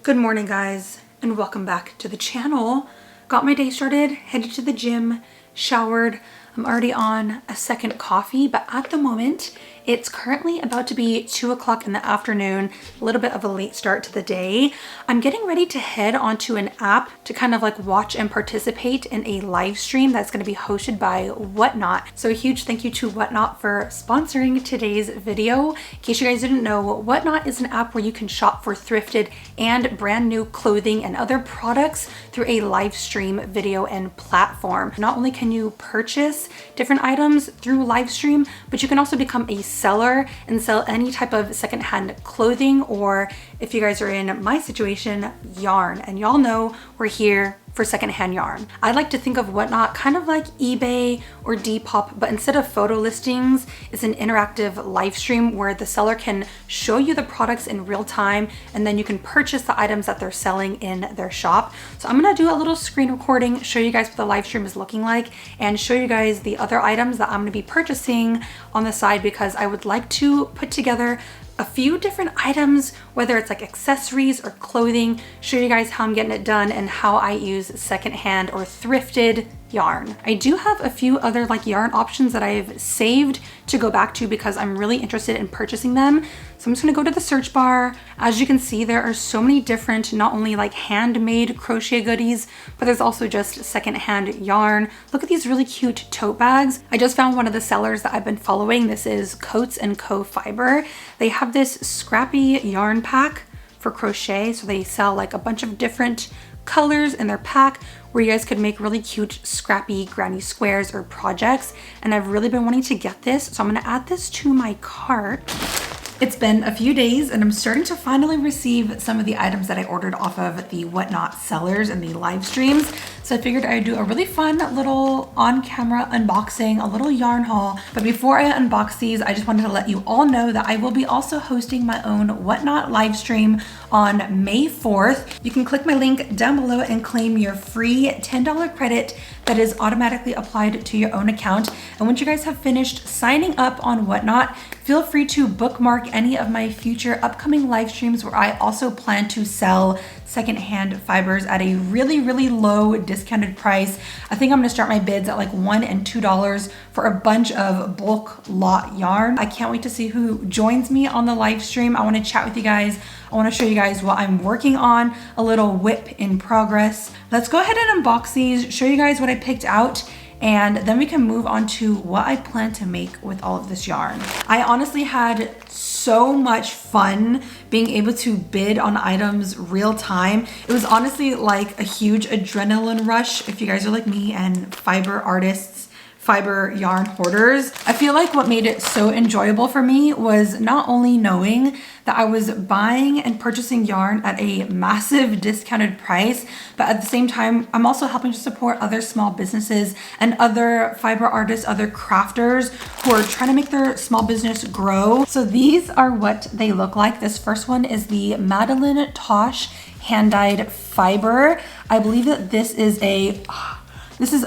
Good morning, guys, and welcome back to the channel. Got my day started, headed to the gym, showered. I'm already on a second coffee, but at the moment it's currently about to be 2 o'clock in the afternoon, a little bit of a late start to the day. I'm getting ready to head onto an app to kind of like watch and participate in a live stream that's going to be hosted by Whatnot. So a huge thank you to Whatnot for sponsoring today's video. In case you guys didn't know, Whatnot is an app where you can shop for thrifted and brand new clothing and other products through a live stream video and platform. Not only can you purchase different items through live stream, but you can also become a seller and sell any type of secondhand clothing, or if you guys are in my situation, yarn. And y'all know we're here for secondhand yarn. I like to think of Whatnot kind of like eBay or Depop, but instead of photo listings, it's an interactive live stream where the seller can show you the products in real time, and then you can purchase the items that they're selling in their shop. So I'm gonna do a little screen recording, show you guys what the live stream is looking like, and show you guys the other items that I'm gonna be purchasing on the side, because I would like to put together a few different items, whether it's like accessories or clothing, show you guys how I'm getting it done and how I use secondhand or thrifted yarn. I do have a few other like yarn options that I've saved to go back to because I'm really interested in purchasing them. So I'm just gonna go to the search bar. As you can see, there are so many different, not only like handmade crochet goodies, but there's also just secondhand yarn. Look at these really cute tote bags. I just found one of the sellers that I've been following. This is Coats & Co. Fiber. They have this scrappy yarn pack for crochet. So they sell like a bunch of different colors in their pack where you guys could make really cute scrappy granny squares or projects. And I've really been wanting to get this, so I'm gonna add this to my cart. It's been a few days and I'm starting to finally receive some of the items that I ordered off of the Whatnot sellers and the live streams. So I figured I'd do a really fun little on-camera unboxing, a little yarn haul. But before I unbox these, I just wanted to let you all know that I will be also hosting my own Whatnot live stream on May 4th. You can click my link down below and claim your free $10 credit that is automatically applied to your own account. And once you guys have finished signing up on Whatnot, feel free to bookmark any of my future upcoming live streams where I also plan to sell secondhand fibers at a really, really low discounted price. I think I'm gonna start my bids at like $1 and $2 for a bunch of bulk lot yarn. I can't wait to see who joins me on the live stream. I wanna chat with you guys. I wanna show you guys what I'm working on, a little whip in progress. Let's go ahead and unbox these, show you guys what I picked out, and then we can move on to what I plan to make with all of this yarn. I honestly had so much fun being able to bid on items real time. It was honestly like a huge adrenaline rush if you guys are like me and fiber artists, fiber yarn hoarders. I feel like what made it so enjoyable for me was not only knowing that I was buying and purchasing yarn at a massive discounted price, but at the same time, I'm also helping to support other small businesses and other fiber artists, other crafters who are trying to make their small business grow. So these are what they look like. This first one is the Madeline Tosh hand-dyed fiber. I believe that this is a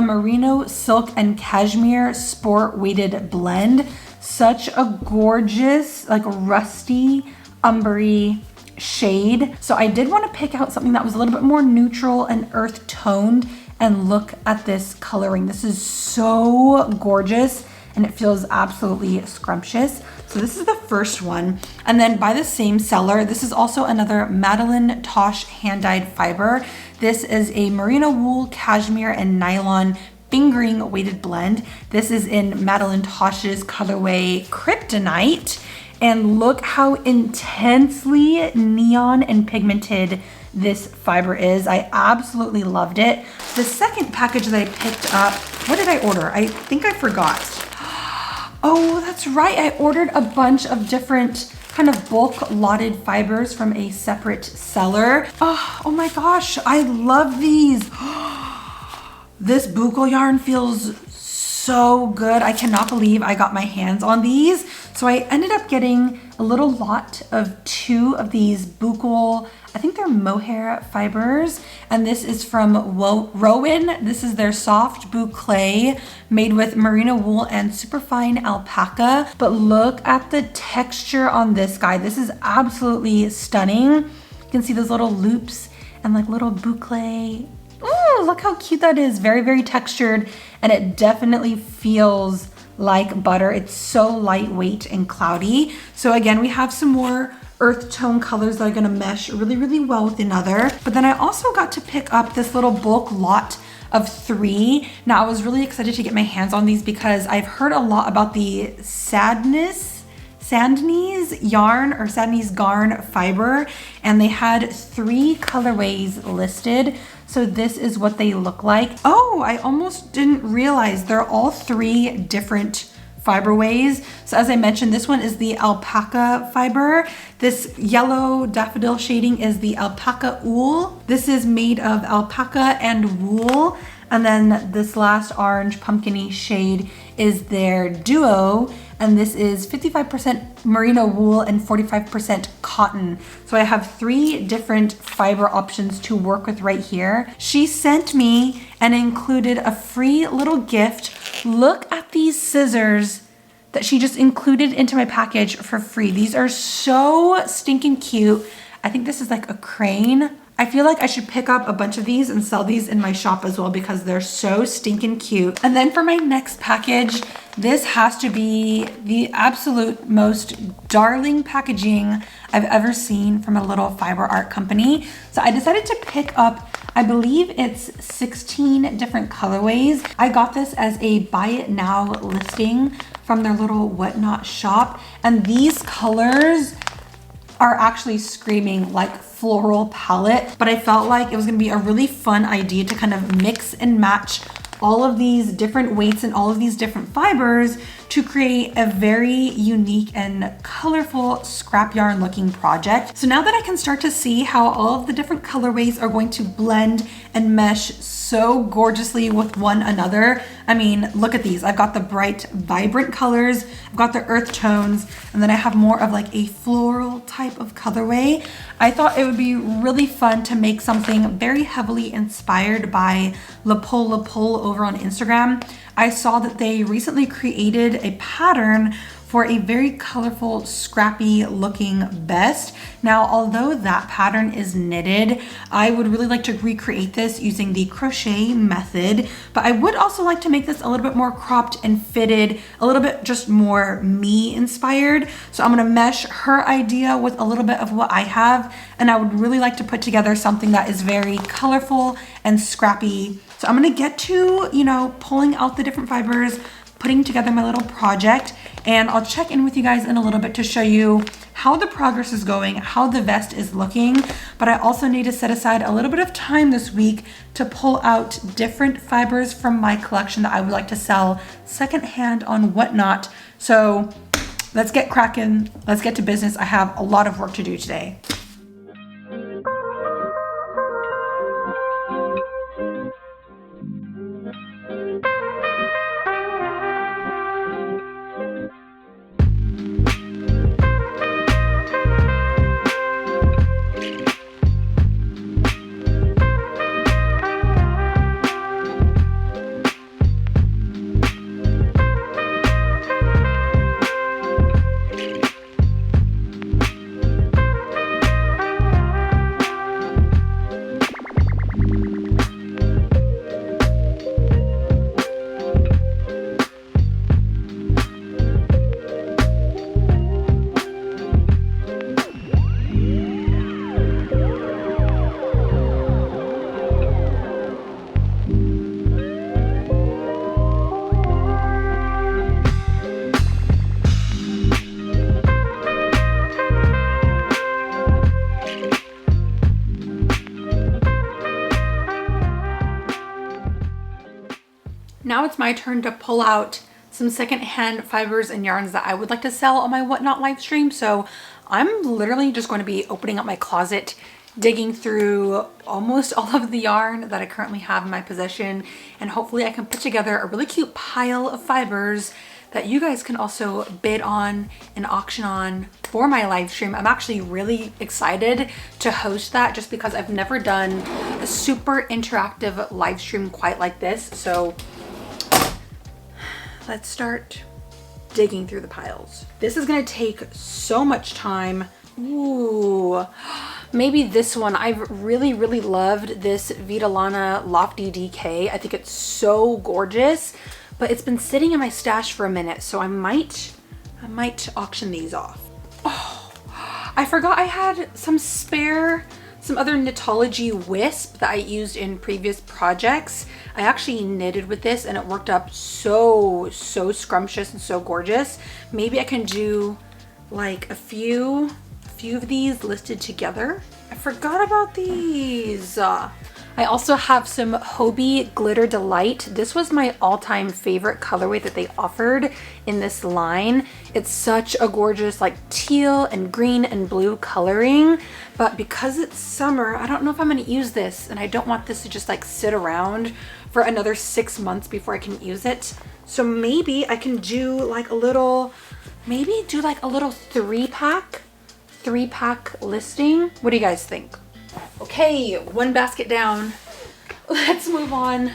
merino silk and cashmere sport weighted blend. Such a gorgeous, like rusty, umbery shade. So I did want to pick out something that was a little bit more neutral and earth toned, and look at this coloring. This is so gorgeous and it feels absolutely scrumptious. So this is the first one. And then by the same seller, this is also another Madeline Tosh hand-dyed fiber. This is a merino wool, cashmere, and nylon fingering weighted blend. This is in Madeline Tosh's colorway Kryptonite. And look how intensely neon and pigmented this fiber is. I absolutely loved it. The second package that I picked up, what did I order? I think I forgot. Oh, that's right. I ordered a bunch of different kind of bulk lotted fibers from a separate seller. Oh my gosh, I love these. This buccal yarn feels so good. I cannot believe I got my hands on these. So I ended up getting a little lot of 2 of these buccal, I think they're mohair fibers. And this is from Rowan. This is their soft boucle made with merino wool and superfine alpaca. But look at the texture on this guy. This is absolutely stunning. You can see those little loops and like little boucle. Ooh, look how cute that is. Very, very textured, and it definitely feels like butter. It's so lightweight and cloudy. So again, we have some more earth tone colors that are gonna mesh really, really well with another. But then I also got to pick up this little bulk lot of 3. Now I was really excited to get my hands on these because I've heard a lot about the Sandnes yarn or Sandnes garn fiber, and they had 3 colorways listed. So this is what they look like. Oh, I almost didn't realize they're all 3 different fiber ways. So as I mentioned, this one is the alpaca fiber. This yellow daffodil shading is the alpaca wool. This is made of alpaca and wool. And then this last orange pumpkin-y shade is their duo. And this is 55% merino wool and 45% cotton. So I have 3 different fiber options to work with right here. She sent me and included a free little gift. Look at these scissors that she just included into my package for free. These are so stinking cute. I think this is like a crane. I feel like I should pick up a bunch of these and sell these in my shop as well because they're so stinking cute. And then for my next package, this has to be the absolute most darling packaging I've ever seen from a little fiber art company. So I decided to pick up, I believe it's 16 different colorways. I got this as a buy it now listing from their little whatnot shop. And these colors are actually screaming like floral palette, but I felt like it was gonna be a really fun idea to kind of mix and match all of these different weights and all of these different fibers to create a very unique and colorful scrap yarn looking project. So now that I can start to see how all of the different colorways are going to blend and mesh so gorgeously with one another. I mean, look at these. I've got the bright, vibrant colors, I've got the earth tones, and then I have more of like a floral type of colorway. I thought it would be really fun to make something very heavily inspired by La Pole over on Instagram. I saw that they recently created a pattern for a very colorful, scrappy looking vest. Now, although that pattern is knitted, I would really like to recreate this using the crochet method, but I would also like to make this a little bit more cropped and fitted, a little bit just more me inspired. So I'm gonna mesh her idea with a little bit of what I have, and I would really like to put together something that is very colorful and scrappy. So I'm gonna get to, pulling out the different fibers, putting together my little project, and I'll check in with you guys in a little bit to show you how the progress is going, how the vest is looking. But I also need to set aside a little bit of time this week to pull out different fibers from my collection that I would like to sell secondhand on Whatnot. So let's get cracking, let's get to business. I have a lot of work to do today. Now it's my turn to pull out some secondhand fibers and yarns that I would like to sell on my Whatnot live stream. So I'm literally just going to be opening up my closet, digging through almost all of the yarn that I currently have in my possession, and hopefully I can put together a really cute pile of fibers that you guys can also bid on and auction on for my live stream. I'm actually really excited to host that just because I've never done a super interactive live stream quite like this. So let's start digging through the piles. This is gonna take so much time, Ooh, maybe this one. I've really loved this Vitalana Lofty DK. I think it's so gorgeous, but it's been sitting in my stash for a minute, so I might auction these off. Oh, I forgot I had some other Knitology wisp that I used in previous projects. I actually knitted with this and it worked up so scrumptious and so gorgeous. Maybe I can do like a few of these listed together. I forgot about these. I also have some Hobbii Glitter Delight. This was my all-time favorite colorway that they offered in this line. It's such a gorgeous like teal and green and blue coloring, but because it's summer, I don't know if I'm gonna use this, and I don't want this to just like sit around for another 6 months before I can use it. So maybe I can do like a little, three-pack listing. What do you guys think? Okay, one basket down. Let's move on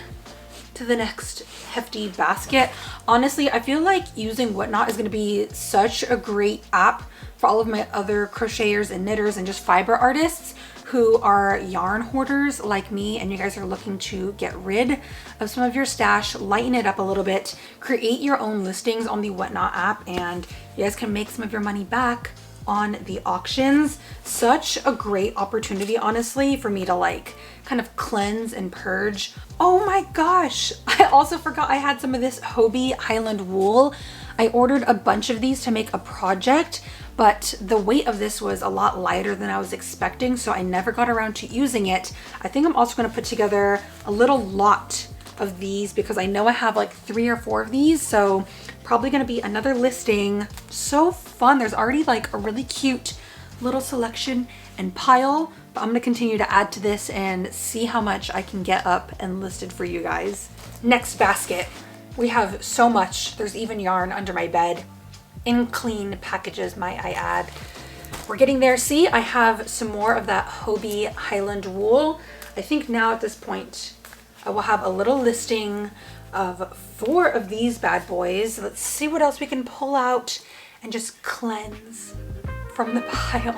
to the next hefty basket. Honestly, I feel like using Whatnot is going to be such a great app for all of my other crocheters and knitters and just fiber artists who are yarn hoarders like me, and you guys are looking to get rid of some of your stash, lighten it up a little bit, create your own listings on the Whatnot app, and you guys can make some of your money back on the auctions. Such a great opportunity, honestly, for me to like kind of cleanse and purge. Oh my gosh, I also forgot I had some of this Hobbii Highland wool. I ordered a bunch of these to make a project, but the weight of this was a lot lighter than I was expecting, so I never got around to using it. I think I'm also going to put together a little lot of these because I know I have like 3 or 4 of these, so probably going to be another listing. So fun. There's already like a really cute little selection and pile, but I'm going to continue to add to this and see how much I can get up and listed for you guys. Next basket. We have so much. There's even yarn under my bed in clean packages, might I add. We're getting there. See, I have some more of that Hobbii Highland wool. I think now at this point I will have a little listing of 4 of these bad boys. Let's see what else we can pull out and just cleanse from the pile.